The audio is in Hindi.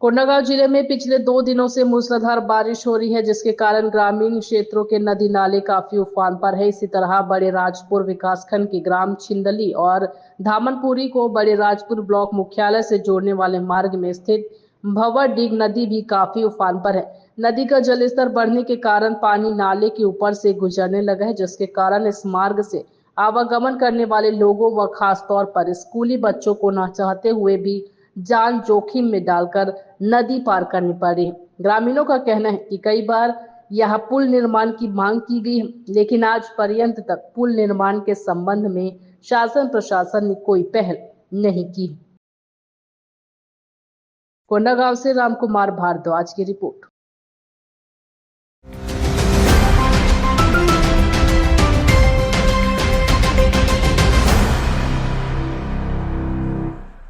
कोंडागांव जिले में पिछले 2 दिनों से मूसलाधार बारिश हो रही है, जिसके कारण ग्रामीण क्षेत्रों के नदी नाले काफी उफान पर है। इसी तरह बड़े राजपुर विकासखंड के ग्राम छिंदली और धामनपुरी को बड़े राजपुर ब्लॉक मुख्यालय से जोड़ने वाले मार्ग में स्थित भंवरडीह नदी भी काफी उफान पर है। नदी का जलस्तर बढ़ने के कारण पानी नाले के ऊपर से गुजरने लगा है, जिसके कारण इस मार्ग से आवागमन करने वाले लोगों व खास तौर पर स्कूली बच्चों को न चाहते हुए भी जान जोखिम में डालकर नदी पार करनी पड़ी। ग्रामीणों का कहना है कि कई बार यहाँ पुल निर्माण की मांग की गई है, लेकिन आज पर्यंत तक पुल निर्माण के संबंध में शासन प्रशासन ने कोई पहल नहीं की। कोंडागांव से रामकुमार भारद्वाज की रिपोर्ट।